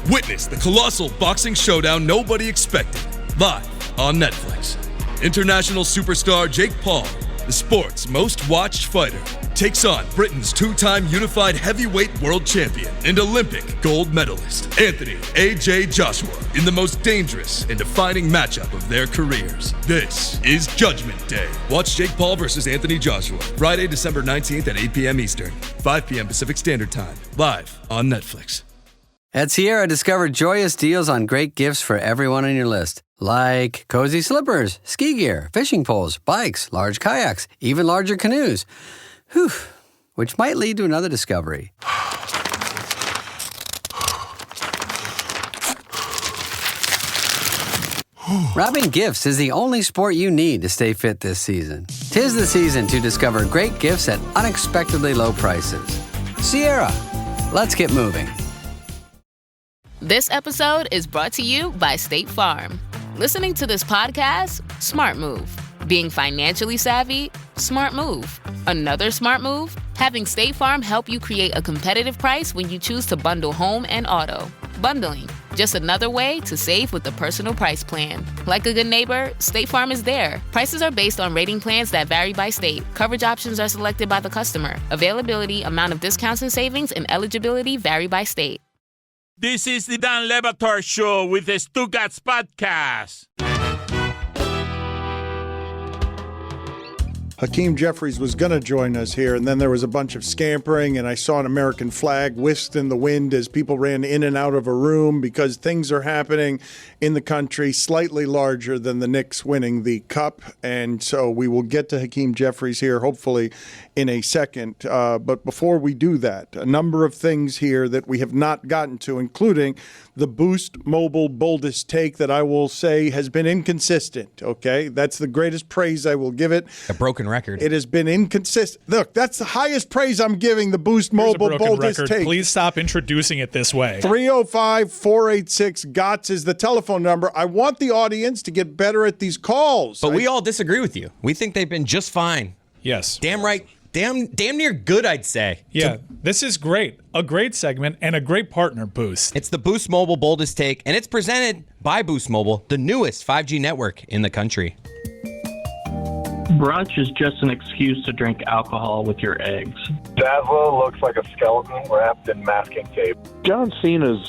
Witness the colossal boxing showdown nobody expected, live on Netflix. International superstar Jake Paul, the sport's most watched fighter, takes on Britain's two-time unified heavyweight world champion and Olympic gold medalist, Anthony A.J. Joshua, in the most dangerous and defining matchup of their careers. This is Judgment Day. Watch Jake Paul versus Anthony Joshua, Friday, December 19th at 8 p.m. Eastern, 5 p.m. Pacific Standard Time, live on Netflix. At Sierra, discover joyous deals on great gifts for everyone on your list. Like cozy slippers, ski gear, fishing poles, bikes, large kayaks, even larger canoes. Whew, which might lead to another discovery. Wrapping gifts is the only sport you need to stay fit this season. 'Tis the season to discover great gifts at unexpectedly low prices. Sierra, let's get moving. This episode is brought to you by State Farm. Listening to this podcast? Smart move. Being financially savvy? Smart move. Another smart move? Having State Farm help you create a competitive price when you choose to bundle home and auto. Bundling, just another way to save with the personal price plan. Like a good neighbor, State Farm is there. Prices are based on rating plans that vary by state. Coverage options are selected by the customer. Availability, amount of discounts and savings, and eligibility vary by state. This is the Dan Levitar Show with the Stuttgart podcast. Hakeem Jeffries was going to join us here, and then there was a bunch of scampering, and I saw an American flag whisked in the wind as people ran in and out of a room because things are happening in the country slightly larger than the Knicks winning the Cup. And so we will get to Hakeem Jeffries here, hopefully, in a second. But before we do that, a number of things here that we have not gotten to, including the Boost Mobile boldest take that I will say has been inconsistent, okay? That's the greatest praise I will give it. A broken record. It has been inconsistent. Look, that's the highest praise I'm giving the Boost Mobile boldest record. take. Please stop introducing it this way. 305-486-GOTS is the telephone number. I want the audience to get better at these calls. But we all disagree with you. We think they've been just fine. Yes. Damn right. Damn near good, I'd say. Yeah, this is great. A great segment and a great partner, Boost. It's the Boost Mobile boldest take, and it's presented by Boost Mobile, the newest 5G network in the country. Brunch is just an excuse to drink alcohol with your eggs. Zaslow looks like a skeleton wrapped in masking tape. John Cena's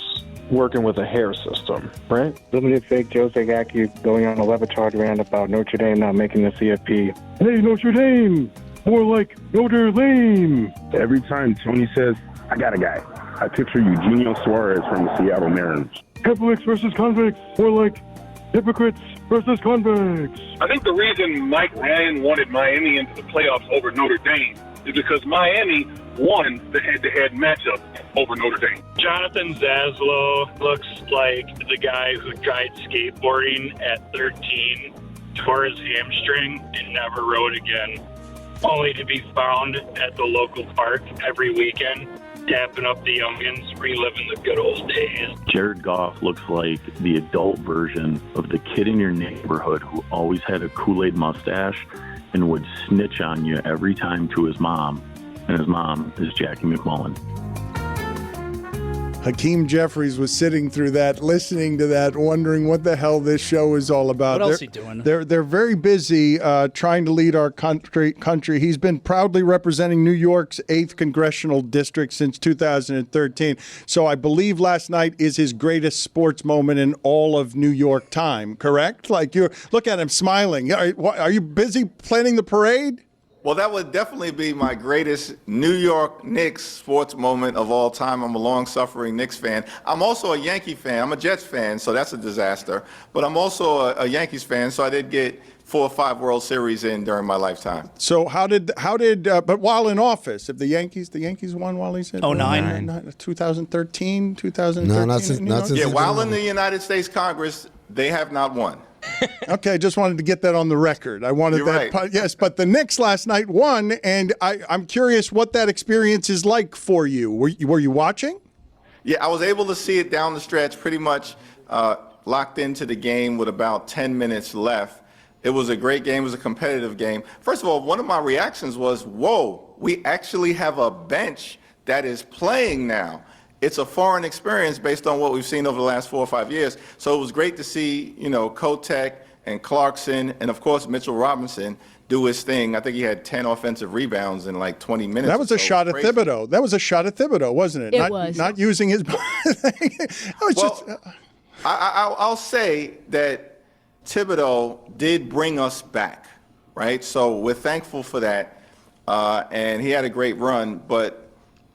working with a hair system, right? Limited fake Joe Zagacki going on a levitard rant about Notre Dame not making the CFP. Hey, Notre Dame! More like Notre Dame! Every time Tony says, I got a guy, I picture Eugenio Suarez from the Seattle Mariners. Catholics versus convicts, more like hypocrites versus convicts. I think the reason Mike Ryan wanted Miami into the playoffs over Notre Dame is because Miami won the head-to-head matchup over Notre Dame. Jonathan Zaslow looks like the guy who tried skateboarding at 13, tore his hamstring, and never rode again, only to be found at the local park every weekend, tapping up the youngins, reliving the good old days. Jared Goff looks like the adult version of the kid in your neighborhood who always had a Kool-Aid mustache and would snitch on you every time to his mom, and his mom is Jackie McMullen. Hakeem Jeffries was sitting through that, listening to that, wondering what the hell this show is all about. What else he doing? They're very busy trying to lead our country. He's been proudly representing New York's 8th congressional district since 2013. So I believe last night is his greatest sports moment in all of New York time, correct? Like, you look at him smiling. Are you busy planning the parade? Well, that would definitely be my greatest New York Knicks sports moment of all time. I'm a long-suffering Knicks fan. I'm also a Yankee fan. I'm a Jets fan, so that's a disaster. But I'm also a Yankees fan, so I did get 4 or 5 World Series in during my lifetime. So but while in office, if the Yankees won while he's in 2013, 2013. No, not since yeah, while in the United States Congress, they have not won. Okay, just wanted to get that on the record. I wanted You're that. right. Yes, but the Knicks last night won, and I'm curious what that experience is like for you. Were you watching? Yeah, I was able to see it down the stretch, pretty much locked into the game with about 10 minutes left. It was a great game. It was a competitive game. First of all, one of my reactions was, whoa, we actually have a bench that is playing now. it's a foreign experience based on what we've seen over the last 4 or 5 years. So it was great to see, Kotek and Clarkson and, of course, Mitchell Robinson do his thing. I think he had 10 offensive rebounds in like 20 minutes. That was a shot at Thibodeau. That was a shot at Thibodeau, wasn't it? It was. Not using his I'll say that Thibodeau did bring us back, right? So we're thankful for that. And he had a great run, but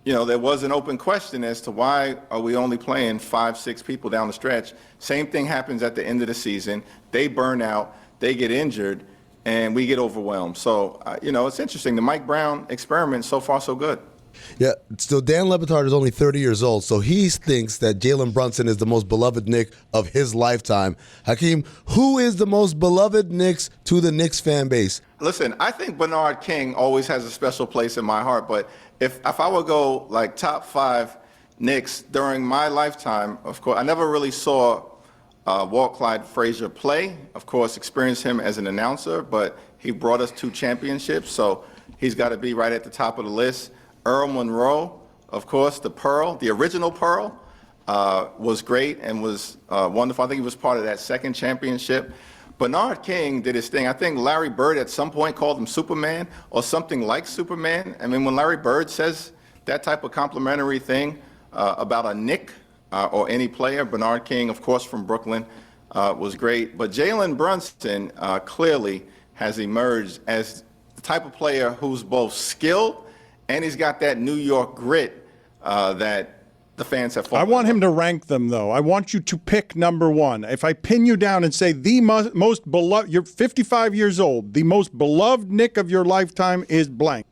there was an open question as to why are we only playing 5-6 people down the stretch. Same thing happens at the end of the season. They burn out, they get injured, and we get overwhelmed. So, it's interesting. The Mike Brown experiment, so far so good. Yeah, so Dan Levitard is only 30 years old, so he thinks that Jalen Brunson is the most beloved Knick of his lifetime. Hakeem, who is the most beloved Knicks to the Knicks fan base? Listen, I think Bernard King always has a special place in my heart, but if I were to go like top 5 Knicks during my lifetime, of course, I never really saw Walt Clyde Frazier play. Of course, experienced him as an announcer, but he brought us 2 championships, so he's got to be right at the top of the list. Earl Monroe, of course, the Pearl, the original Pearl, was great and was wonderful. I think he was part of that second championship. Bernard King did his thing. I think Larry Bird at some point called him Superman or something like Superman. I mean, when Larry Bird says that type of complimentary thing about a Knick or any player, Bernard King, of course, from Brooklyn, was great. But Jalen Brunson clearly has emerged as the type of player who's both skilled and he's got that New York grit that the fans have fallen. I want him to rank them, though. I want you to pick number 1. If I pin you down and say the most beloved, you're 55 years old, the most beloved Knick of your lifetime is blank.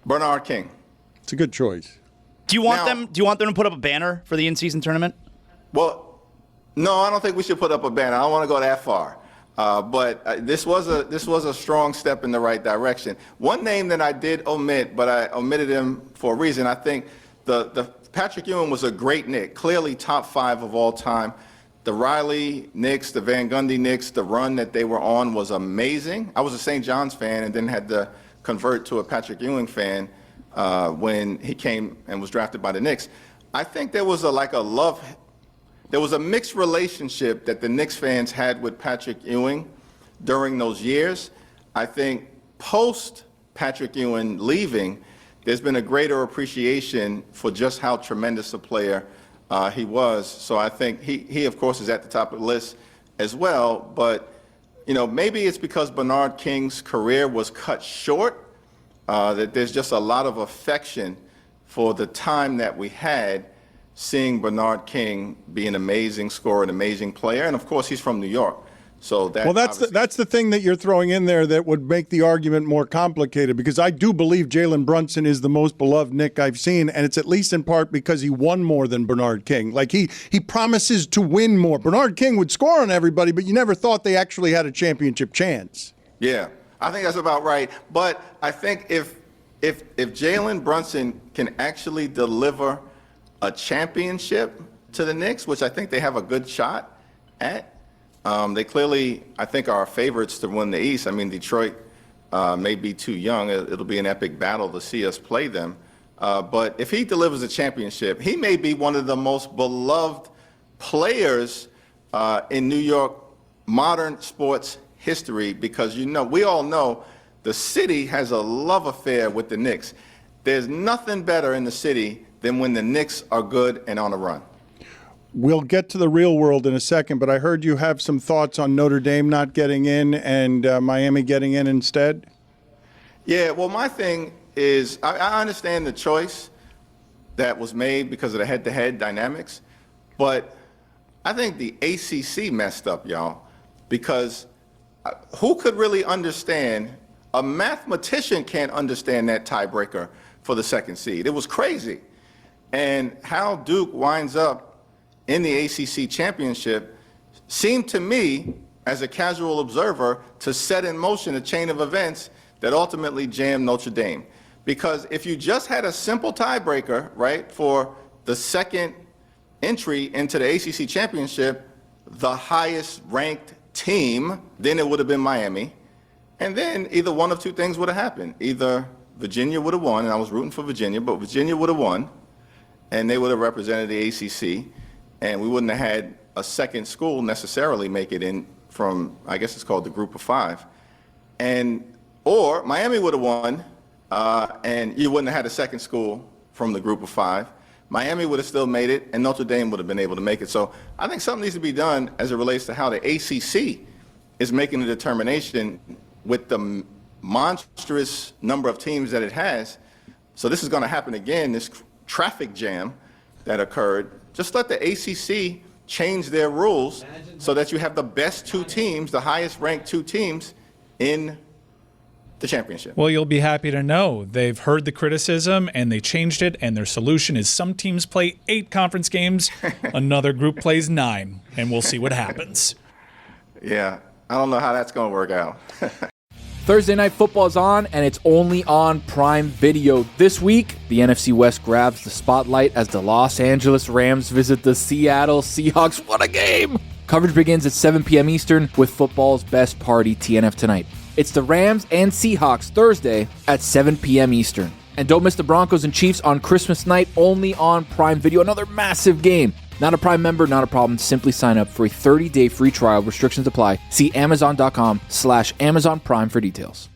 Bernard King. It's a good choice. Do you want them to put up a banner for the in-season tournament? Well, no, I don't think we should put up a banner. I don't want to go that far. But this was a strong step in the right direction. One name that I did omit, but I omitted him for a reason. I think the Patrick Ewing was a great Knick, clearly top 5 of all time. The Riley Knicks, the Van Gundy Knicks, the run that they were on was amazing. I was a St. John's fan and then had to convert to a Patrick Ewing fan when he came and was drafted by the Knicks. I think there was there was a mixed relationship that the Knicks fans had with Patrick Ewing during those years. I think post Patrick Ewing leaving, there's been a greater appreciation for just how tremendous a player he was. So I think he of course, is at the top of the list as well. But, maybe it's because Bernard King's career was cut short, that there's just a lot of affection for the time that we had seeing Bernard King be an amazing scorer, an amazing player. And, of course, he's from New York. So that's the thing that you're throwing in there that would make the argument more complicated, because I do believe Jalen Brunson is the most beloved Knick I've seen, and it's at least in part because he won more than Bernard King. Like he promises to win more. Bernard King would score on everybody, but you never thought they actually had a championship chance. Yeah, I think that's about right. But I think if Jalen Brunson can actually deliver a championship to the Knicks, which I think they have a good shot at, they clearly, I think, are favorites to win the East. I mean, Detroit may be too young. It'll be an epic battle to see us play them. But if he delivers a championship, he may be one of the most beloved players in New York modern sports history, because, we all know the city has a love affair with the Knicks. There's nothing better in the city than when the Knicks are good and on a run. We'll get to the real world in a second, but I heard you have some thoughts on Notre Dame not getting in and Miami getting in instead. Yeah, well, my thing is I understand the choice that was made because of the head-to-head dynamics, but I think the ACC messed up, y'all, because who could really understand? A mathematician can't understand that tiebreaker for the second seed. It was crazy. And how Duke winds up in the ACC championship seemed to me, as a casual observer, to set in motion a chain of events that ultimately jammed Notre Dame. Because if you just had a simple tiebreaker, right, for the second entry into the ACC championship, the highest ranked team, then it would have been Miami. And then either one of two things would have happened. Either Virginia would have won, and I was rooting for Virginia, but Virginia would have won, and they would have represented the ACC, and we wouldn't have had a second school necessarily make it in from, I guess it's called the Group of Five. Or Miami would have won, and you wouldn't have had a second school from the Group of Five. Miami would have still made it, and Notre Dame would have been able to make it. So I think something needs to be done as it relates to how the ACC is making the determination with the monstrous number of teams that it has. So this is going to happen again, this traffic jam that occurred. Just let the ACC change their rules so that you have the best two teams, the highest ranked two teams in the championship. Well, you'll be happy to know they've heard the criticism and they changed it, and their solution is some teams play 8 conference games, another group plays 9, and we'll see what happens. Yeah, I don't know how that's going to work out. Thursday Night Football is on, and it's only on Prime Video. This week, the NFC West grabs the spotlight as the Los Angeles Rams visit the Seattle Seahawks. What a game! Coverage begins at 7 p.m. Eastern with football's best party, TNF Tonight. It's the Rams and Seahawks Thursday at 7 p.m. Eastern. And don't miss the Broncos and Chiefs on Christmas night, only on Prime Video. Another massive game. Not a Prime member, not a problem. Simply sign up for a 30-day free trial. Restrictions apply. See Amazon.com/Amazon Prime for details.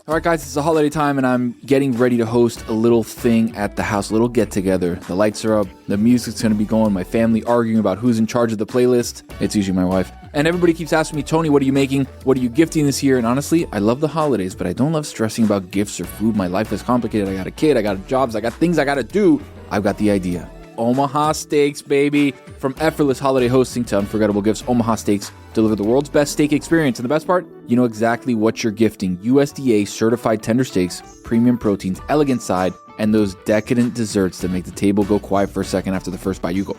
All right, guys, it's the holiday time, and I'm getting ready to host a little thing at the house, a little get-together. The lights are up, the music's going to be going, my family arguing about who's in charge of the playlist. It's usually my wife. And everybody keeps asking me, Tony, what are you making? What are you gifting this year? And honestly, I love the holidays, but I don't love stressing about gifts or food. My life is complicated. I got a kid, I got jobs, I got things I got to do. I've got the idea. Omaha Steaks, baby. From effortless holiday hosting to unforgettable gifts, Omaha Steaks deliver the world's best steak experience. And the best part, you know exactly what you're gifting. USDA certified tender steaks, premium proteins, elegant side, and those decadent desserts that make the table go quiet for a second after the first bite. You go.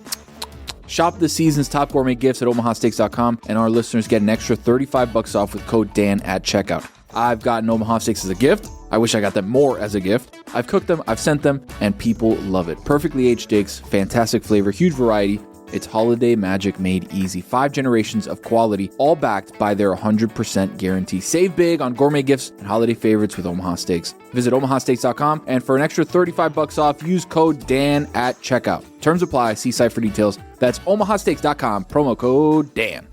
Shop the season's top gourmet gifts at omahasteaks.com, and our listeners get an extra $35 off with code Dan at checkout. I've gotten Omaha Steaks as a gift. I wish I got them more as a gift. I've cooked them, I've sent them, and people love it. Perfectly aged steaks, fantastic flavor, huge variety. It's holiday magic made easy. 5 generations of quality, all backed by their 100% guarantee. Save big on gourmet gifts and holiday favorites with Omaha Steaks. Visit omahasteaks.com, and for an extra $35 off, use code Dan at checkout. Terms apply. See site for details. That's omahasteaks.com, promo code Dan.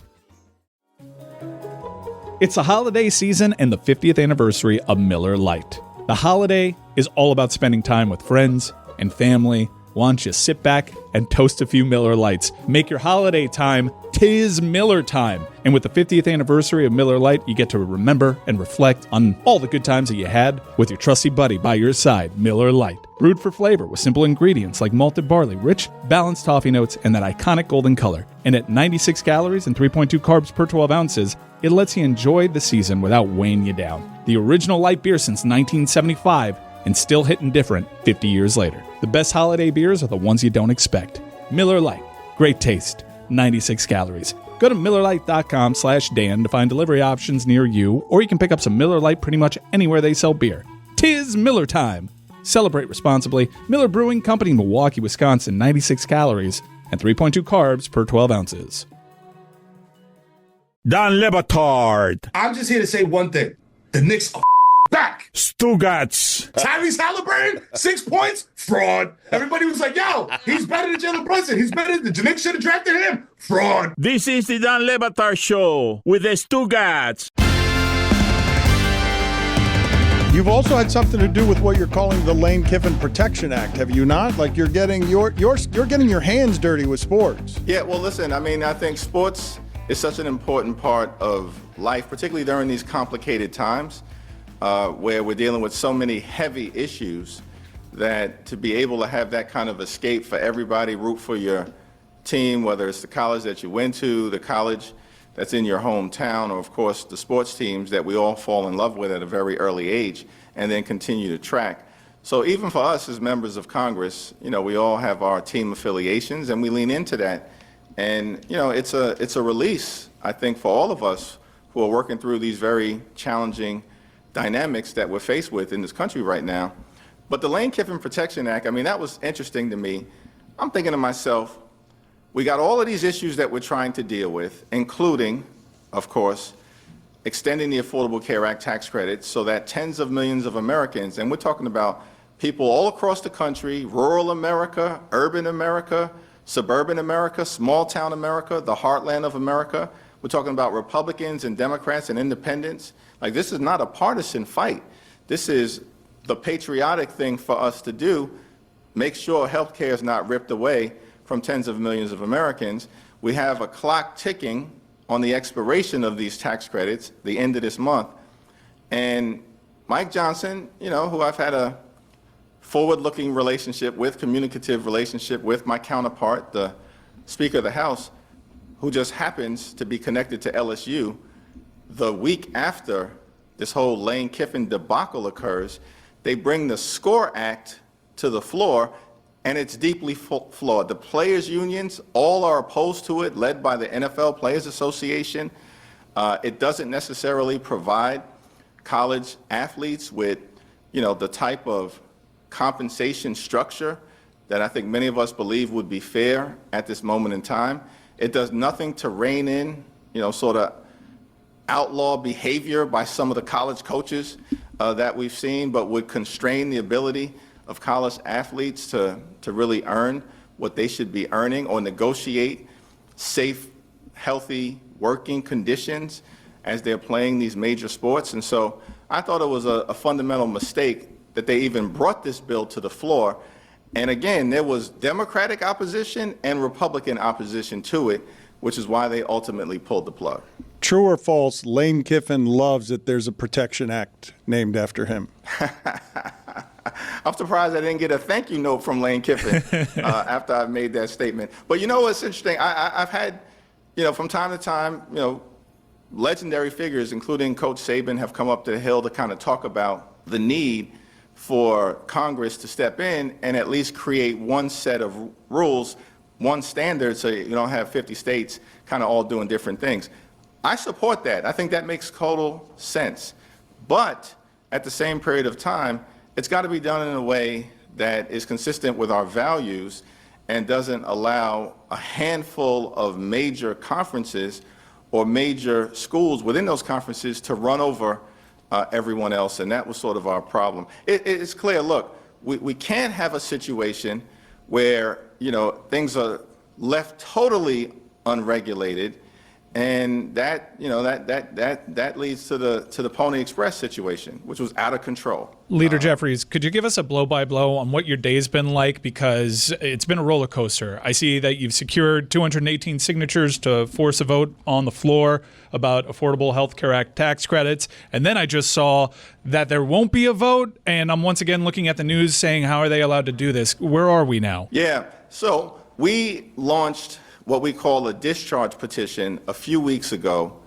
It's the holiday season and the 50th anniversary of Miller Lite. The holiday is all about spending time with friends and family. Why don't you sit back and toast a few Miller Lights? Make your holiday time 'tis Miller time. And with the 50th anniversary of Miller Lite, you get to remember and reflect on all the good times that you had with your trusty buddy by your side, Miller Lite. Brewed for flavor with simple ingredients like malted barley, rich, balanced toffee notes, and that iconic golden color. And at 96 calories and 3.2 carbs per 12 ounces, it lets you enjoy the season without weighing you down. The original light beer since 1975, and still hitting different 50 years later. The best holiday beers are the ones you don't expect. Miller Lite. Great taste. 96 calories. Go to MillerLite.com/Dan to find delivery options near you, or you can pick up some Miller Lite pretty much anywhere they sell beer. 'Tis Miller time. Celebrate responsibly. Miller Brewing Company, Milwaukee, Wisconsin. 96 calories and 3.2 carbs per 12 ounces. Dan Lebatard. I'm just here to say one thing. The Knicks are back. Stugats. Tyrese Halliburton, 6 points, fraud. Everybody was like, yo, he's better than Jalen Brunson. He's better than the Knicks should have drafted him. Fraud. This is the Dan Lebatard Show with the Stugats. You've also had something to do with what you're calling the Lane Kiffin Protection Act, have you not? Like you're getting you're getting your hands dirty with sports. Yeah, well, listen, I mean, I think sports is such an important part of life, particularly during these complicated times where we're dealing with so many heavy issues, that to be able to have that kind of escape for everybody, root for your team, whether it's the college that you went to, the college that's in your hometown, or of course the sports teams that we all fall in love with at a very early age and then continue to track. So even for us as members of Congress, you know, we all have our team affiliations and we lean into that. And, you know, it's a release, I think, for all of us who are working through these very challenging dynamics that we're faced with in this country right now. But the Lane Kiffin Protection Act, I mean, that was interesting to me. I'm thinking to myself, we got all of these issues that we're trying to deal with, including, of course, extending the Affordable Care Act tax credit so that tens of millions of Americans, and we're talking about people all across the country, rural America, urban America, suburban America, small town America, the heartland of America. We're talking about Republicans and Democrats and independents. Like, this is not a partisan fight. This is the patriotic thing for us to do. Make sure health care is not ripped away from tens of millions of Americans. We have a clock ticking on the expiration of these tax credits, the end of this month. And Mike Johnson, who I've had a forward-looking relationship with, communicative relationship with, my counterpart, the Speaker of the House, who just happens to be connected to LSU, the week after this whole Lane Kiffin debacle occurs, they bring the SCORE Act to the floor, and it's deeply flawed. The players' unions all are opposed to it, led by the NFL Players Association. It doesn't necessarily provide college athletes with, the type of compensation structure that I think many of us believe would be fair at this moment in time. It does nothing to rein in, sort of outlaw behavior by some of the college coaches that we've seen, but would constrain the ability of college athletes to really earn what they should be earning or negotiate safe, healthy working conditions as they're playing these major sports. And so I thought it was a fundamental mistake that they even brought this bill to the floor. And again, there was Democratic opposition and Republican opposition to it, which is why they ultimately pulled the plug. True or false, Lane Kiffin loves that there's a Protection Act named after him. I'm surprised I didn't get a thank you note from Lane Kiffin after I made that statement. But what's interesting? I've had, from time to time, legendary figures, including Coach Saban, have come up to the Hill to kind of talk about the need for Congress to step in and at least create one set of rules, one standard, so you don't have 50 states kind of all doing different things. I support that. I think that makes total sense. But at the same period of time, it's got to be done in a way that is consistent with our values and doesn't allow a handful of major conferences or major schools within those conferences to run over everyone else, and that was sort of our problem. It's clear, look, we can't have a situation where, things are left totally unregulated, and that leads to the Pony Express situation, which was out of control. Leader Jeffries, could you give us a blow-by-blow on what your day's been like? Because it's been a roller coaster. I see that you've secured 218 signatures to force a vote on the floor about Affordable Health Care Act tax credits. And then I just saw that there won't be a vote. And I'm once again looking at the news saying, how are they allowed to do this? Where are we now? Yeah, so we launched what we call a discharge petition a few weeks ago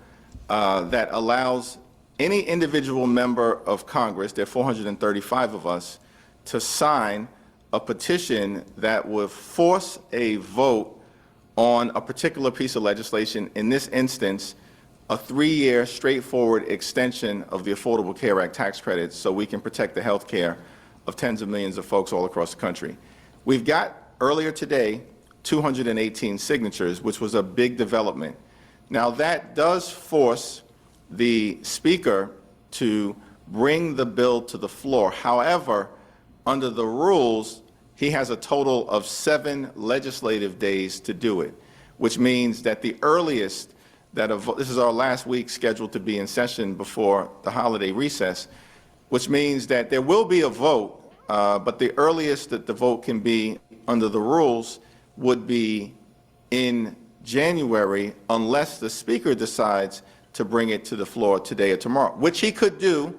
that allows any individual member of Congress, there are 435 of us, to sign a petition that would force a vote on a particular piece of legislation, in this instance, a 3-year straightforward extension of the Affordable Care Act tax credits so we can protect the health care of tens of millions of folks all across the country. We've got, earlier today, 218 signatures, which was a big development. Now, that does force the Speaker to bring the bill to the floor. However, under the rules, he has a total of 7 legislative days to do it, which means that the earliest that this is our last week scheduled to be in session before the holiday recess, which means that there will be a vote, but the earliest that the vote can be under the rules would be in January, unless the Speaker decides to bring it to the floor today or tomorrow, which he could do,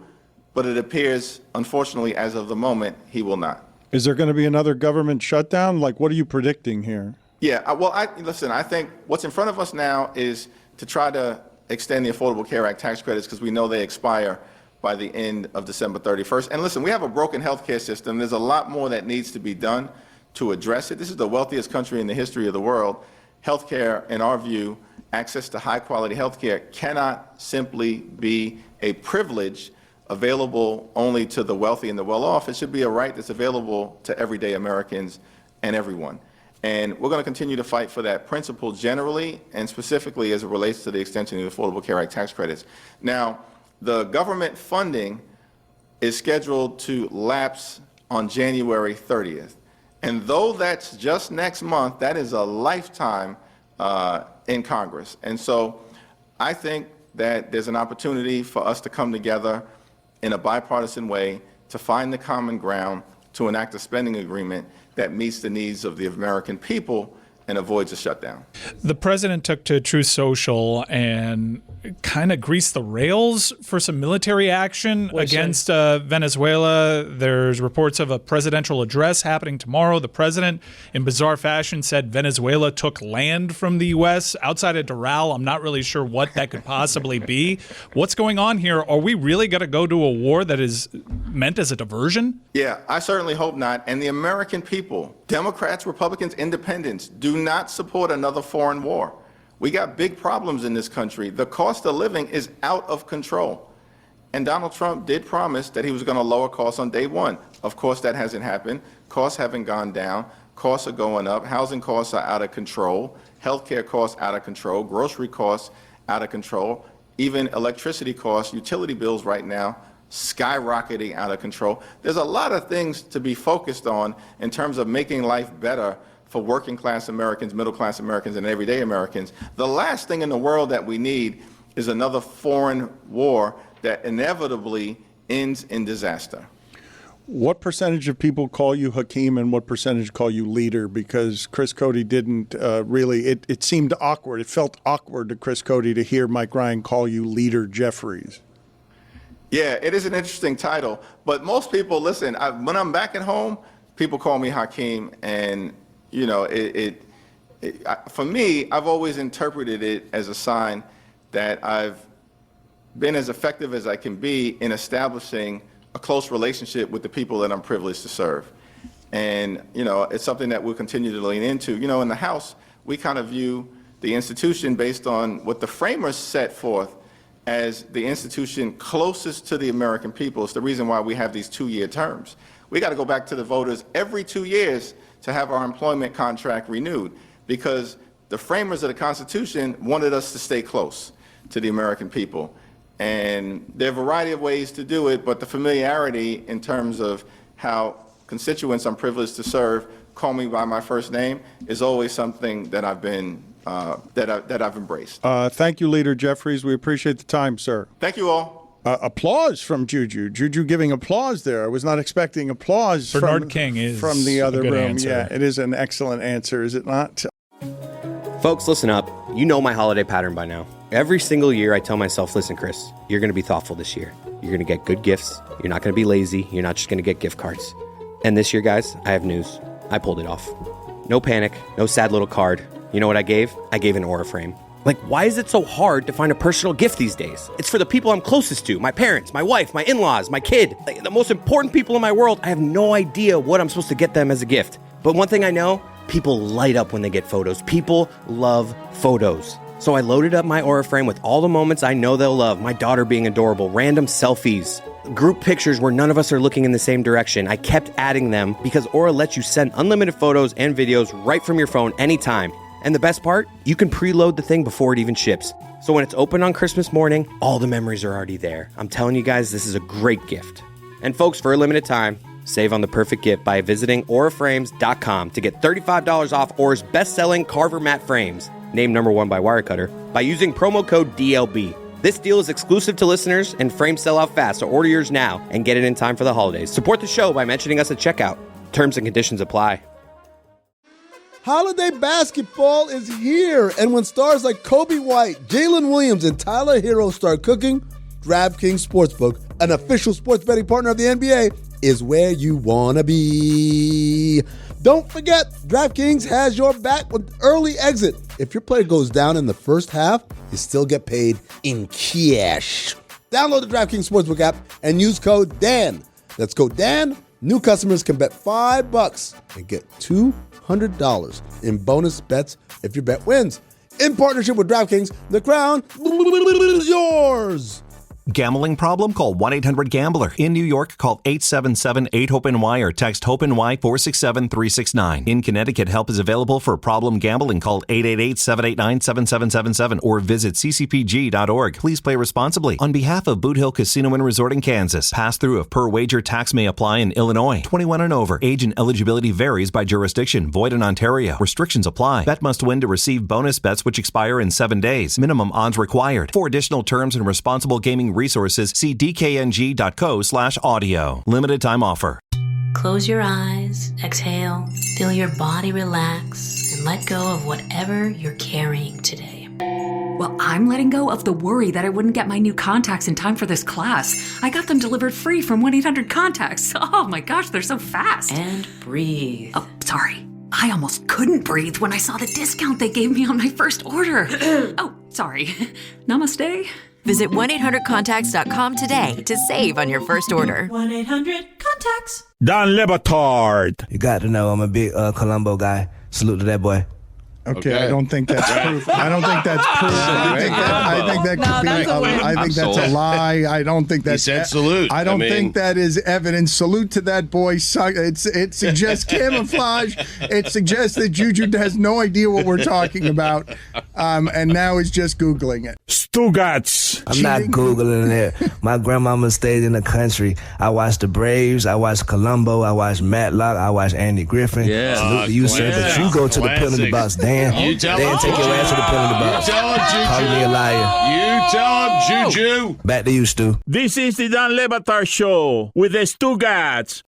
but it appears, unfortunately, as of the moment, he will not. Is there going to be another government shutdown? Like, what are you predicting here? Yeah, well, listen, I think what's in front of us now is to try to extend the Affordable Care Act tax credits because we know they expire by the end of December 31st. And listen, we have a broken health care system. There's a lot more that needs to be done to address it. This is the wealthiest country in the history of the world. Healthcare, in our view, access to high-quality healthcare cannot simply be a privilege available only to the wealthy and the well-off. It should be a right that's available to everyday Americans and everyone. And we're going to continue to fight for that principle generally and specifically as it relates to the extension of the Affordable Care Act tax credits. Now, the government funding is scheduled to lapse on January 30th. And though that's just next month, that is a lifetime in Congress. And so I think that there's an opportunity for us to come together in a bipartisan way to find the common ground to enact a spending agreement that meets the needs of the American people and avoids a shutdown. The president took to Truth Social and kind of greased the rails for some military action against Venezuela. There's reports of a presidential address happening tomorrow. The president, in bizarre fashion, said Venezuela took land from the U.S. outside of Doral. I'm not really sure what that could possibly be. What's going on here? Are we really going to go to a war that is meant as a diversion? Yeah, I certainly hope not. And the American people, Democrats, Republicans, Independents, do not support another foreign war. We got big problems in this country. The cost of living is out of control. And Donald Trump did promise that he was going to lower costs on day one. Of course, that hasn't happened. Costs haven't gone down. Costs are going up. Housing costs are out of control. Healthcare costs out of control. Grocery costs out of control. Even electricity costs, utility bills right now, skyrocketing out of control. There's a lot of things to be focused on in terms of making life better for working class Americans, middle class Americans, and everyday Americans. The last thing in the world that we need is another foreign war that inevitably ends in disaster. What percentage of people call you Hakeem and what percentage call you leader? Because Chris Cody didn't really, it seemed awkward. It felt awkward to Chris Cody to hear Mike Ryan call you Leader Jeffries. Yeah, it is an interesting title, but most people, listen, when I'm back at home, people call me Hakeem, and you know, for me, I've always interpreted it as a sign that I've been as effective as I can be in establishing a close relationship with the people that I'm privileged to serve. And, you know, it's something that we'll continue to lean into. You know, in the House, we kind of view the institution based on what the framers set forth as the institution closest to the American people. It's the reason why we have these 2-year terms. We got to go back to the voters every 2 years to have our employment contract renewed, because the framers of the Constitution wanted us to stay close to the American people. And there are a variety of ways to do it, but the familiarity in terms of how constituents I'm privileged to serve call me by my first name is always something that I've been that I've embraced. Thank you, Leader Jeffries. We appreciate the time, sir. Thank you all. Applause from Juju. Juju giving applause there. I was not expecting applause Bernard King is from the other room. Answer. Yeah, it is an excellent answer, is it not? Folks, listen up. You know my holiday pattern by now. Every single year I tell myself, listen, Chris, you're going to be thoughtful this year. You're going to get good gifts. You're not going to be lazy. You're not just going to get gift cards. And this year, guys, I have news. I pulled it off. No panic. No sad little card. You know what I gave? I gave an Aura frame. Like, why is it so hard to find a personal gift these days? It's for the people I'm closest to, my parents, my wife, my in-laws, my kid, like, the most important people in my world. I have no idea what I'm supposed to get them as a gift. But one thing I know, people light up when they get photos. People love photos. So I loaded up my Aura frame with all the moments I know they'll love. My daughter being adorable, random selfies, group pictures where none of us are looking in the same direction. I kept adding them because Aura lets you send unlimited photos and videos right from your phone anytime. And the best part, you can preload the thing before it even ships. So when it's open on Christmas morning, all the memories are already there. I'm telling you guys, this is a great gift. And folks, for a limited time, save on the perfect gift by visiting auraframes.com to get $35 off Aura's best-selling Carver matte frames, named #1 by Wirecutter, by using promo code DLB. This deal is exclusive to listeners, and frames sell out fast, so order yours now and get it in time for the holidays. Support the show by mentioning us at checkout. Terms and conditions apply. Holiday basketball is here, and when stars like Kobe White, Jalen Williams, and Tyler Hero start cooking, DraftKings Sportsbook, an official sports betting partner of the NBA, is where you want to be. Don't forget, DraftKings has your back with early exit. If your player goes down in the first half, you still get paid in cash. Download the DraftKings Sportsbook app and use code DAN. That's code DAN. New customers can bet $5 and get $200 in bonus bets if your bet wins. In partnership with DraftKings, the crown is yours. Gambling problem? Call 1-800-GAMBLER. In New York, call 877-8-HOPE-NY or text HOPE-NY 467-369. In Connecticut, help is available for problem gambling. Call 888-789-7777 or visit ccpg.org. Please play responsibly. On behalf of Boot Hill Casino and Resort in Kansas, pass-through of per wager tax may apply in Illinois. 21 and over. Age and eligibility varies by jurisdiction. Void in Ontario. Restrictions apply. Bet must win to receive bonus bets which expire in 7 days. Minimum odds required. For additional terms and responsible gaming resources, see dkng.co/audio. Limited time offer. Close your eyes, exhale, feel your body relax, and let go of whatever you're carrying today. Well, I'm letting go of the worry that I wouldn't get my new contacts in time for this class. I got them delivered free from 1-800-CONTACTS. Oh my gosh, they're so fast. And breathe. Oh, sorry. I almost couldn't breathe when I saw the discount they gave me on my first order. Oh, sorry. Namaste. Visit 1-800-CONTACTS.com today to save on your first order. 1-800-CONTACTS. Dan Lebatard. You got to know I'm a big Columbo guy. Salute to that boy. Okay, I don't think that's proof. I don't think that's proof. I think that could be. I think that's a lie. I don't think that's. He said salute. I don't think that is evidence. Salute to that boy. It suggests camouflage. It suggests that Juju has no idea what we're talking about, and now is just Googling it. Stugats. I'm not Googling it. My grandmama stayed in the country. I watched the Braves. I watched Columbo. I watched Matlock. I watched Andy Griffin. Yeah. Salute to you, sir. But you go to the penalty box, Dan. You tell him. Take your ass to the penalty box. You tell him, Juju. Call me a liar. You tell him, Juju. Back to you, Stu. This is the Dan Lebatard Show with the Stugats.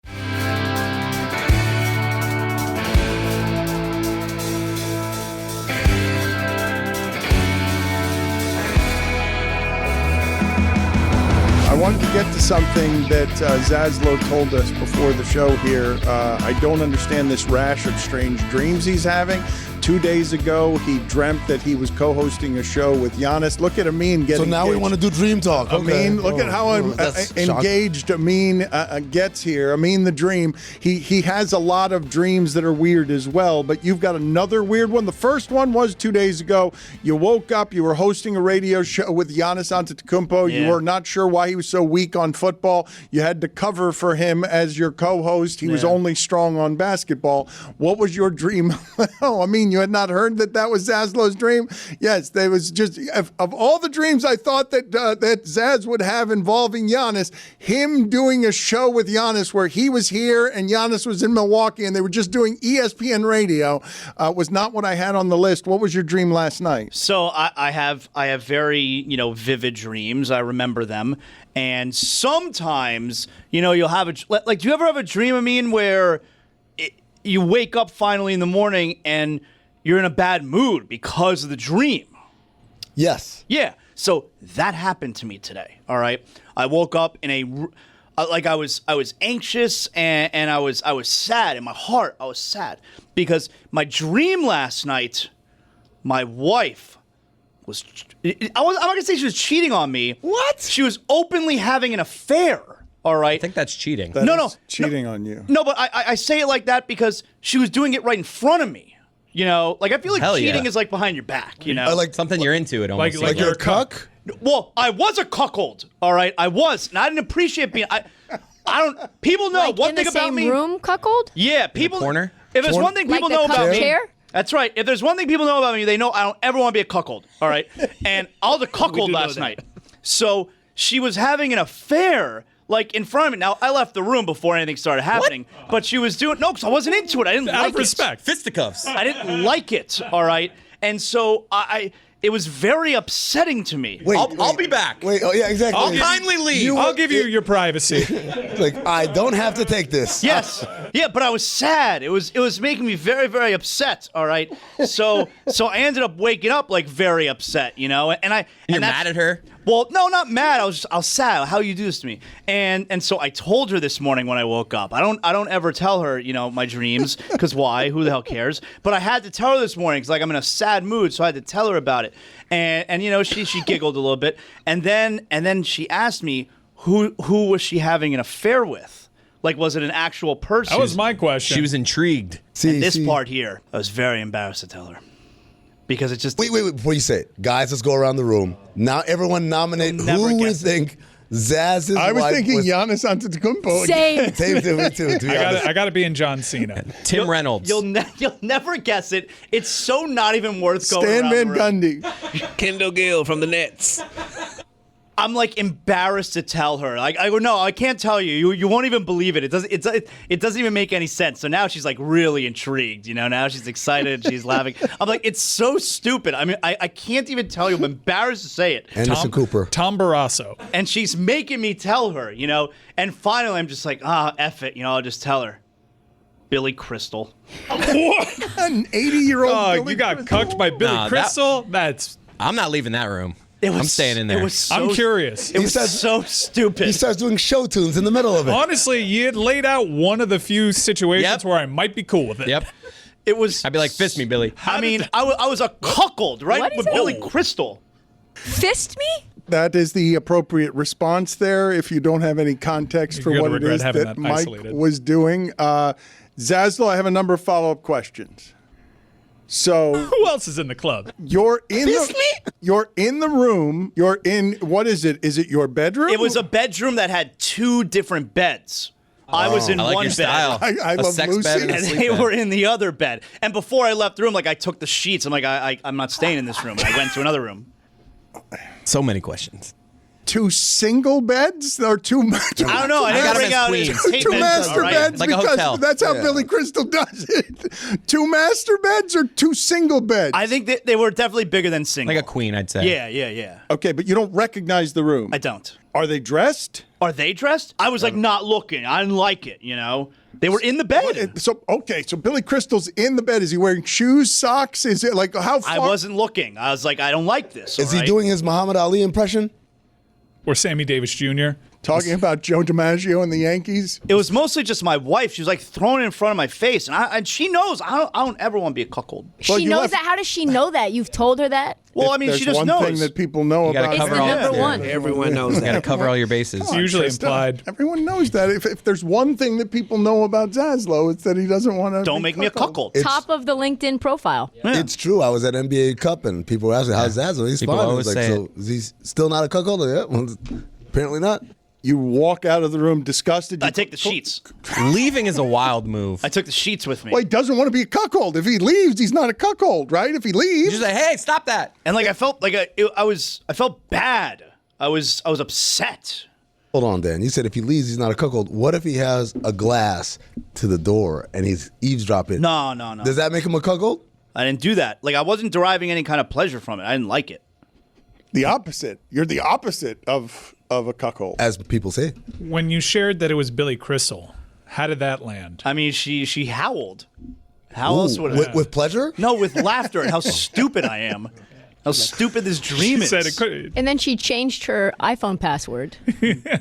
I wanted to get to something that Zaslow told us before the show here. I don't understand this rash of strange dreams he's having. 2 days ago, he dreamt that he was co-hosting a show with Giannis. Look at Amin getting. So now we want to do dream talk. Amin, look at how engaged Amin gets here. Amin the dream. He has a lot of dreams that are weird as well, but you've got another weird one. The first one was 2 days ago. You woke up, you were hosting a radio show with Giannis Antetokounmpo. Yeah. You were not sure why he was so weak on football. You had to cover for him as your co-host. He was only strong on basketball. What was your dream? Oh, I mean, you had not heard that was Zaslow's dream? Yes, there was just, of all the dreams I thought that Zaz would have involving Giannis, him doing a show with Giannis where he was here and Giannis was in Milwaukee and they were just doing ESPN radio was not what I had on the list. What was your dream last night? So I have very, vivid dreams. I remember them. And sometimes, you'll have do you ever have a dream, Amin, where you wake up finally in the morning and you're in a bad mood because of the dream? Yes. Yeah. So that happened to me today. All right. I woke up in I was anxious and I was sad in my heart. I was sad because my dream last night, my wife was. I'm not gonna say she was cheating on me. What? She was openly having an affair. All right. I think that's cheating. No, cheating on you. No, but I say it like that because she was doing it right in front of me. I feel like Hell cheating yeah. is like behind your back. Like something you're into. It almost Like you're a cuck? Well, I was a cuckold. All right, I was, and I didn't appreciate being. I don't. People know one thing about me. In the same room, cuckold? Yeah, people. corner? If there's one thing people know about me. Chair? That's right. If there's one thing people know about me, they know I don't ever want to be a cuckold. All right, and I was a cuckold last night. So she was having an affair. Like in front of me. Now, I left the room before anything started happening, but she was doing, because I wasn't into it. I didn't like it. Out of respect, fisticuffs. I didn't like it, all right? And so it was very upsetting to me. I'll be back. Wait, oh yeah, exactly. I'll kindly leave. I'll give you your privacy. Like, I don't have to take this. Yes. Yeah, but I was sad. It was making me very, very upset, all right? So I ended up waking up like very upset, and You're mad at her? Well, no, not mad. I was sad. How you do this to me? And so I told her this morning when I woke up. I don't ever tell her, my dreams, because why? Who the hell cares? But I had to tell her this morning because I'm in a sad mood, so I had to tell her about it. And she giggled a little bit, and then she asked me who was she having an affair with? Like, was it an actual person? That was my question. She was intrigued. Part here, I was very embarrassed to tell her. because it's just Wait, before you say it. Guys, let's go around the room. Now everyone nominate who we think Zaz's I was wife thinking Giannis Antetokounmpo. Same. Me too. I got to be in John Cena. Tim Reynolds. You'll never guess it. It's so not even worth going Stan around Van the room. Gundy. Kendall Gill from the Nets. I'm like embarrassed to tell her. Like I go, no, I can't tell you. You won't even believe it. It doesn't even make any sense. So now she's like really intrigued. You know, now she's excited. She's laughing. I'm like, it's so stupid. I mean, I can't even tell you. I'm embarrassed to say it. Anderson Cooper. Tom Barrasso. And she's making me tell her. You know, and finally I'm just like, F it. You know, I'll just tell her. Billy Crystal. An 80-year-old. Oh, you got cucked by Billy Crystal? I'm not leaving that room. I'm staying in there. I'm curious. It was so stupid. He starts doing show tunes in the middle of it. Honestly, you had laid out one of the few situations where I might be cool with it. Yep. It was. I'd be like, fist me, Billy. I mean, I was a cuckold, right? What is With it? Billy Crystal. Fist me? That is the appropriate response there. If you don't have any context for You're what gonna it regret is having that that Mike isolated. was doing. Zaslow, I have a number of follow-up questions. So who else is in the club? You're in the room. You're in, what is it? Is it your bedroom? It was a bedroom that had two different beds. I was in I like one your bed. style. I A love sex Lucy. bed and a And sleep they bed. were in the other bed. And before I left the room, like I took the sheets. I'm like, I'm not staying in this room. And I went to another room. So many questions. Two single beds or two? I don't know. I didn't bring out his tape two measure, master right? beds Like a because hotel. that's how Billy Crystal does it. Two master beds or two single beds? I think they were definitely bigger than single. Like a queen, I'd say. Yeah. Okay, but you don't recognize the room. I don't. Are they dressed? Are they dressed? I was like not looking. I didn't like it, you know? They were in the bed. So Billy Crystal's in the bed. Is he wearing shoes, socks? Is it like how far? I wasn't looking. I was like, I don't like this. Is all he right? doing his Muhammad Ali impression? Or Sammy Davis Jr.? Talking about Joe DiMaggio and the Yankees? It was mostly just my wife. She was like throwing it in front of my face, and she knows I don't ever want to be a cuckold. She knows that. How does she know that? You've told her that? Well, I mean, There's she just one knows. thing that people know You gotta about. cover It's the all. number one. Everyone knows You got to that. cover all your bases. It's usually implied. Everyone knows that. If there's one thing that people know about Zaslow, it's that he doesn't want to. Don't make me a cuckold. Top of the LinkedIn profile. It's true. I was at NBA Cup and people were asking, how's Zaslow? He's People fine. I always was like, say so is he still not a cuckold? Yeah, well, apparently not. You walk out of the room disgusted. I take the sheets. Leaving is a wild move. I took the sheets with me. Well, he doesn't want to be a cuckold. If he leaves, he's not a cuckold, right? If he leaves, You just say, hey, stop that. And like I felt like I felt bad. I was upset. Hold on, Dan. You said if he leaves, he's not a cuckold. What if he has a glass to the door and he's eavesdropping? No. Does that make him a cuckold? I didn't do that. Like I wasn't deriving any kind of pleasure from it. I didn't like it. the opposite. You're the opposite of a cuckold, as people say. When you shared that it was Billy Crystal, how did that land? I mean, she howled. How else would it? With pleasure? No, with laughter at how stupid I am. How stupid this dream is. And then she changed her iPhone password.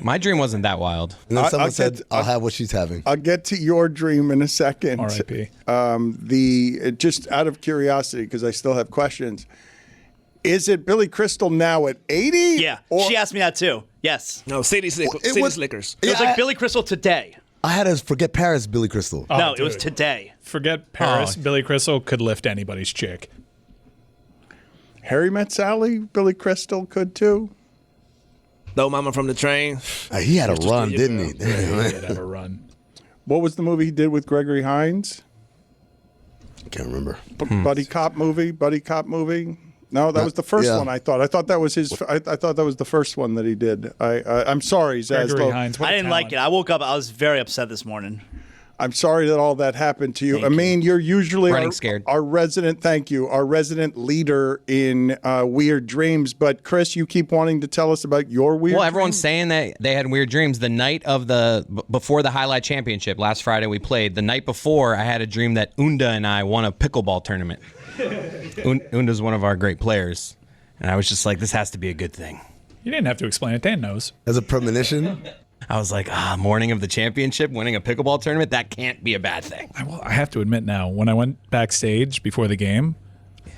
My dream wasn't that wild. And then someone said, I'll have what she's having. I'll get to your dream in a second. R.I.P. Just out of curiosity, because I still have questions. Is it Billy Crystal now at 80? Yeah, she asked me that too. Yes. No, City Slickers. It was like Billy Crystal today. I had to forget Paris Billy Crystal. No, it was today. Forget Paris. Billy Crystal could lift anybody's chick. Harry Met Sally, Billy Crystal could too. No Mama from the Train. He had a run, didn't he? He did have a run. What was the movie he did with Gregory Hines? I can't remember. Buddy cop movie. No, that was the first one. I thought that was his. I thought that was the first one that he did. I'm sorry, Gregory Zaslow. Hines. I didn't like it. I woke up. I was very upset this morning. I'm sorry that all that happened to you. Amin, you're usually Running scared. our resident. Thank you, our resident leader in weird dreams. But Chris, you keep wanting to tell us about your weird. Well, everyone's saying that they had weird dreams. The night of before the Highlight Championship last Friday we played. The night before, I had a dream that Unda and I won a pickleball tournament. Unda's one of our great players, and I was just like, this has to be a good thing. You didn't have to explain it. Dan knows. As a premonition? I was like, morning of the championship, winning a pickleball tournament, that can't be a bad thing. I have to admit now, when I went backstage before the game,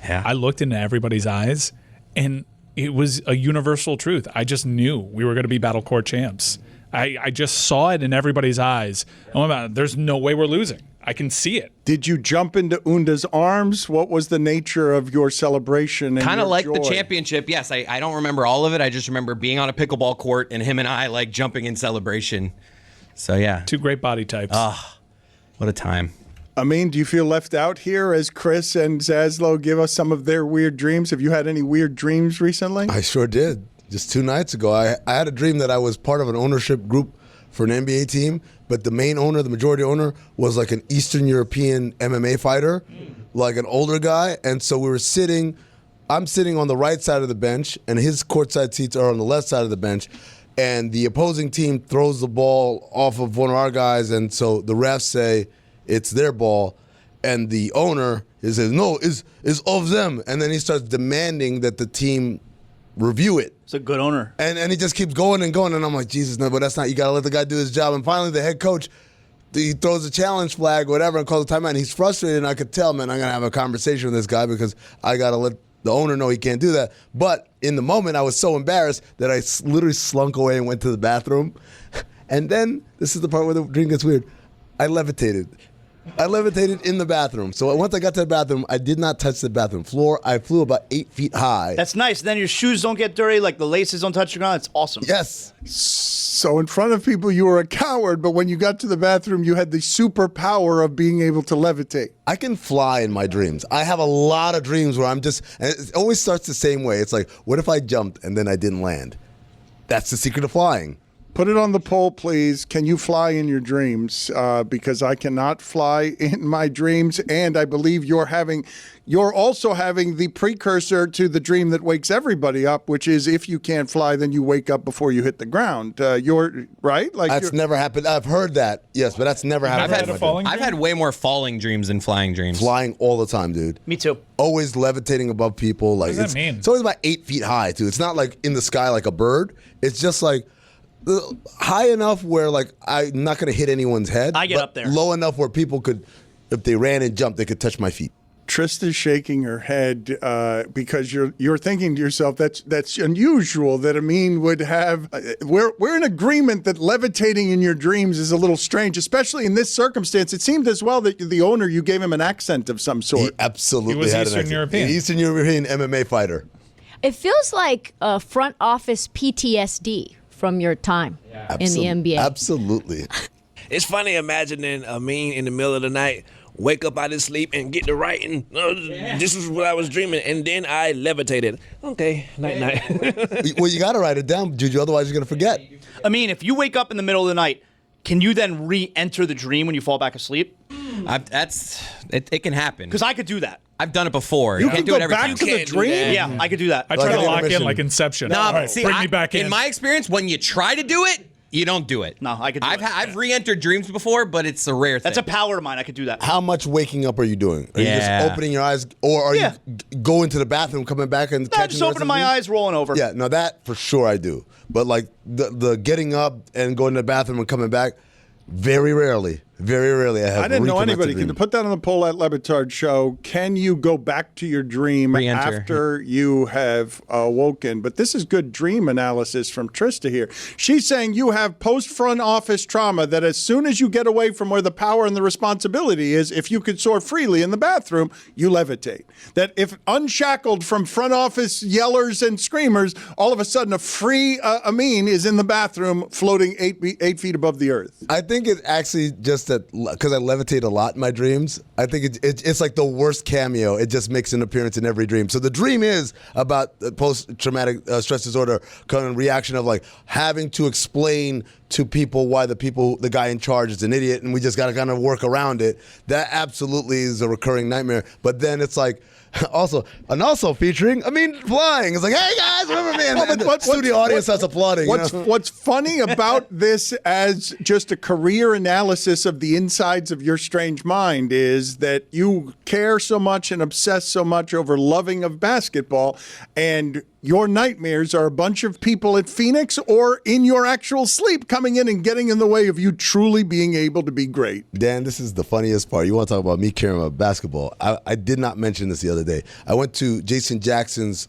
I looked into everybody's eyes, and it was a universal truth. I just knew we were going to be Battle Court champs. I just saw it in everybody's eyes. Oh my God, there's no way we're losing. I can see it. Did you jump into Unda's arms? What was the nature of your celebration? Kind of like the joy? championship. Yes, I don't remember all of it. I just remember being on a pickleball court and him and I like jumping in celebration. So yeah. 2 great body types. Oh, what a time. Amin, do you feel left out here as Chris and Zaslow give us some of their weird dreams? Have you had any weird dreams recently? I sure did. Just 2 nights ago, I had a dream that I was part of an ownership group for an NBA team, but the main owner, the majority owner, was like an Eastern European MMA fighter, like an older guy. And so we were sitting, I'm sitting on the right side of the bench, and his courtside seats are on the left side of the bench. And the opposing team throws the ball off of one of our guys, and so the refs say it's their ball. And the owner says, no, it's of them. And then he starts demanding that the team review it. It's a good owner. And he just keeps going and going. And I'm like, Jesus, no, but that's not, you got to let the guy do his job. And finally, the head coach, he throws a challenge flag or whatever and calls a timeout. And he's frustrated. And I could tell, man, I'm going to have a conversation with this guy because I got to let the owner know he can't do that. But in the moment, I was so embarrassed that I literally slunk away and went to the bathroom. And then, this is the part where the dream gets weird, I levitated. I levitated in the bathroom. So once I got to the bathroom, I did not touch the bathroom floor. I flew about 8 feet high. That's nice. Then your shoes don't get dirty, like the laces don't touch the ground. It's awesome. Yes. So in front of people, you were a coward, but when you got to the bathroom, you had the superpower of being able to levitate. I can fly in my dreams. I have a lot of dreams where I'm just, and it always starts the same way. It's like, what if I jumped and then I didn't land? That's the secret of flying. Put it on the poll, please. Can you fly in your dreams? Because I cannot fly in my dreams, and I believe you're also having the precursor to the dream that wakes everybody up, which is if you can't fly, then you wake up before you hit the ground. You're right. Like that's never happened. I've heard that, yes, but that's never happened. I've had way more falling dreams than flying dreams. Flying all the time, dude. Me too. Always levitating above people. Like, what does that mean? It's always about 8 feet high, too. It's not like in the sky like a bird. It's just like high enough where like I'm not going to hit anyone's head. I get but up there. Low enough where people could, if they ran and jumped, they could touch my feet. Trista's shaking her head because you're thinking to yourself that's unusual that Amin would have. We're in agreement that levitating in your dreams is a little strange, especially in this circumstance. It seemed as well that the owner, you gave him an accent of some sort. He absolutely He was had Eastern an accent. European. Eastern European MMA fighter. It feels like a front office PTSD from your time in the NBA. Absolutely. It's funny imagining Amin in the middle of the night, wake up out of sleep and get to writing. This is what I was dreaming, and then I levitated. Okay, night. Well, you got to write it down, Juju, otherwise you're going to forget. I mean, if you wake up in the middle of the night, can you then re-enter the dream when you fall back asleep? It can happen. Because I could do that. I've done it before. You can't can do go it every back time. to the dream? Yeah, I could do that. I try Like to lock in intermission. like Inception. No, All right, see, bring me back in. In my experience, when you try to do it, you don't do it. No, I could do it. I've re-entered dreams before, but it's a rare thing. That's a power of mine. I could do that. How much waking up are you doing? Are you just opening your eyes, or are you going to the bathroom, coming back and No, catching just the rest opening of my the eyes, rolling over. Yeah, no, that for sure I do. But like the getting up and going to the bathroom and coming back, very rarely. Very rarely I have. I didn't know reconnected anybody dream. can put that on the poll at Levitard Show. Can you go back to your dream Re-enter. after you have awoken? But this is good dream analysis from Trista here. She's saying you have post-front office trauma that as soon as you get away from where the power and the responsibility is, if you could soar freely in the bathroom, you levitate. That if unshackled from front office yellers and screamers, all of a sudden a free Amin is in the bathroom floating 8 feet above the earth. I think it actually just that because I levitate a lot in my dreams. I think it's like the worst cameo. It just makes an appearance in every dream. So the dream is about post-traumatic stress disorder kind of reaction of like having to explain to people why the guy in charge is an idiot, and we just got to kind of work around it. That absolutely is a recurring nightmare. But then it's like also featuring Amin flying. It's like, hey guys, remember me? And the studio audience starts applauding. What's funny about this as just a career analysis of the insides of your strange mind is that you care so much and obsess so much over loving of basketball, and your nightmares are a bunch of people at Phoenix or in your actual sleep coming in and getting in the way of you truly being able to be great. Dan, this is the funniest part. You want to talk about me caring about basketball. I did not mention this the other day. I went to Jason Jackson's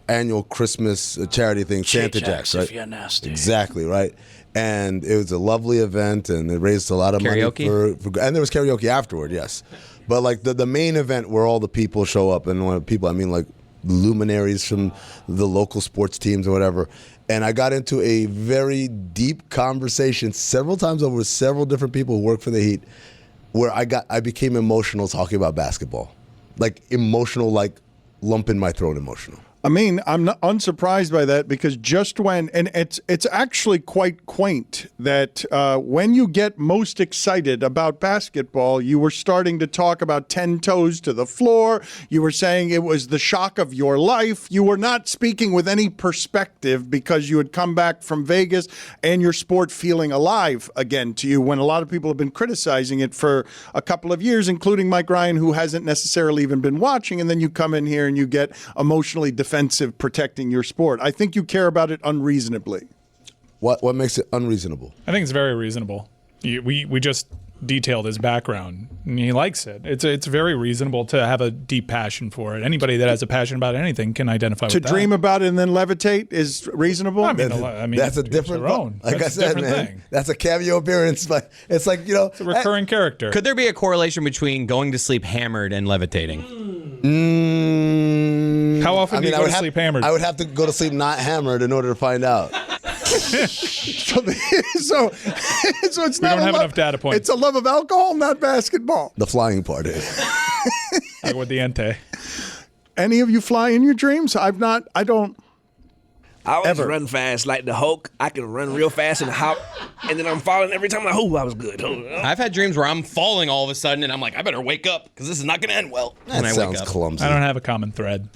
annual Christmas charity thing, Santa Jacks, right? If you're nasty. Exactly, right? And it was a lovely event, and it raised a lot of Karaoke? money and there was karaoke afterward, yes. But like the main event where all the people show up, and when people, I mean like luminaries from the local sports teams or whatever. And I got into a very deep conversation several times over with several different people who work for the Heat, where I became emotional talking about basketball, like emotional, like lump in my throat emotional. I mean, I'm not unsurprised by that because just when, and it's actually quite quaint that when you get most excited about basketball, you were starting to talk about 10 toes to the floor. You were saying it was the shock of your life. You were not speaking with any perspective because you had come back from Vegas and your sport feeling alive again to you when a lot of people have been criticizing it for a couple of years, including Mike Ryan, who hasn't necessarily even been watching. And then you come in here and you get emotionally defensive protecting your sport. I think you care about it unreasonably. What makes it unreasonable? I think it's very reasonable. We just detailed his background, and he likes it. It's very reasonable to have a deep passion for it. Anybody that has a passion about anything can identify with that. To dream about it and then levitate is reasonable? I mean that's a different own. Like That's I said, a different man, thing. that's a cameo appearance, but it's like, you know, It's a recurring character. Could there be a correlation between going to sleep hammered and levitating? How often do you go to sleep hammered? I would have to go to sleep not hammered in order to find out. So it's We not don't have enough data points. It's a love of alcohol, not basketball. The flying part is. I go with the ente. Any of you fly in your dreams? I don't. I always Ever. run fast like the Hulk. I can run real fast and hop, and then I'm falling every time. Like, oh, I was good. I've had dreams where I'm falling all of a sudden, and I'm like, I better wake up because this is not going to end well. That when I sounds wake up. clumsy. I don't have a common thread.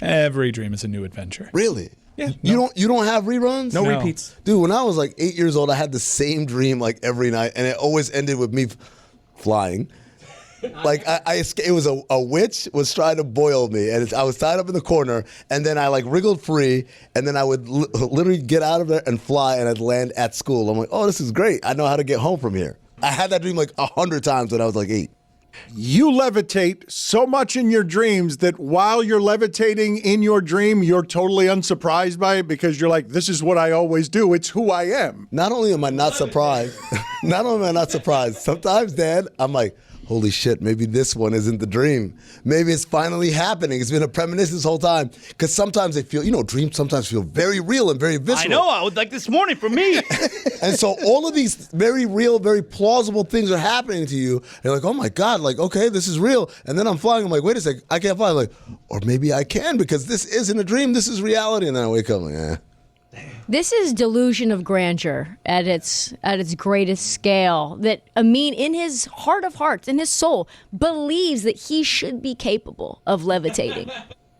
Every dream is a new adventure. Really? Yeah. You don't have reruns? No repeats. Dude, when I was like 8 years old, I had the same dream like every night, and it always ended with me flying. Like it was a witch was trying to boil me, and I was tied up in the corner, and then I like wriggled free, and then I would literally get out of there and fly, and I'd land at school. I'm like, oh, this is great. I know how to get home from here. I had that dream like 100 times when I was like 8. You levitate so much in your dreams that while you're levitating in your dream, you're totally unsurprised by it because you're like, this is what I always do. It's who I am. Not only am I not surprised, sometimes, Dad, I'm like, holy shit, maybe this one isn't the dream. Maybe it's finally happening. It's been a premonition this whole time. Because sometimes they feel, dreams sometimes feel very real and very visceral. I know. I would like this morning for me. And so all of these very real, very plausible things are happening to you. And you're like, oh my God, like, okay, this is real. And then I'm flying. I'm like, wait a second, I can't fly. I'm like, or maybe I can because this isn't a dream. This is reality. And then I wake up like, This is delusion of grandeur at its greatest scale. That Amin, in his heart of hearts, in his soul, believes that he should be capable of levitating.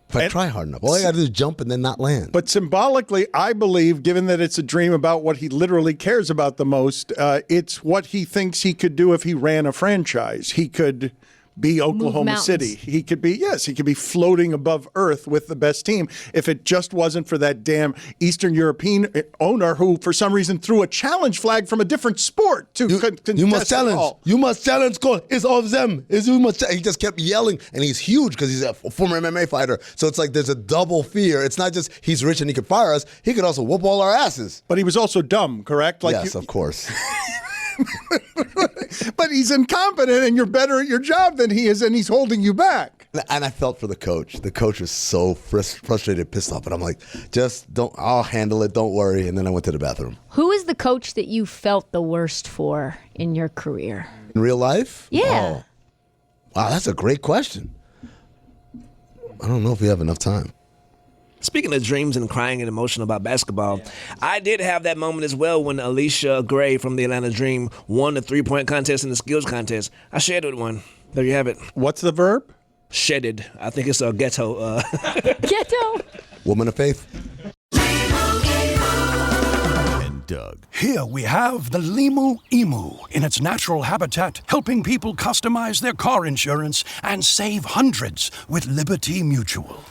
If I try hard enough, all I got to do is jump and then not land. But symbolically, I believe, given that it's a dream about what he literally cares about the most, it's what he thinks he could do if he ran a franchise. He could be Oklahoma City. He could be floating above Earth with the best team if it just wasn't for that damn Eastern European owner who, for some reason, threw a challenge flag from a different sport to contest You must challenge. all. You must challenge. It's all of them. He just kept yelling, and he's huge because he's a former MMA fighter. So it's like there's a double fear. It's not just he's rich and he could fire us. He could also whoop all our asses. But he was also dumb, correct? Yes, of course. But he's incompetent, and you're better at your job than he is, and he's holding you back. And I felt for the coach. The coach was so frustrated, pissed off. But I'm like, I'll handle it. Don't worry. And then I went to the bathroom. Who is the coach that you felt the worst for in your career? In real life? Yeah. Oh. Wow, that's a great question. I don't know if we have enough time. Speaking of dreams and crying and emotional about basketball, I did have that moment as well when Alicia Gray from the Atlanta Dream won the three-point contest and the skills contest. I shedded one. There you have it. What's the verb? Shedded. I think it's a ghetto. Ghetto. Woman of faith. And Doug. Here we have the Limu Emu in its natural habitat, helping people customize their car insurance and save hundreds with Liberty Mutual.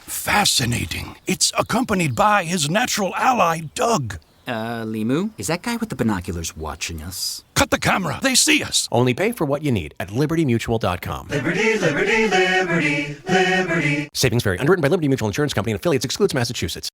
Fascinating. It's accompanied by his natural ally, Doug. Limu? Is that guy with the binoculars watching us? Cut the camera. They see us. Only pay for what you need at libertymutual.com. Liberty, liberty, liberty, liberty. Savings vary. Underwritten by Liberty Mutual Insurance Company and affiliates. Excludes Massachusetts.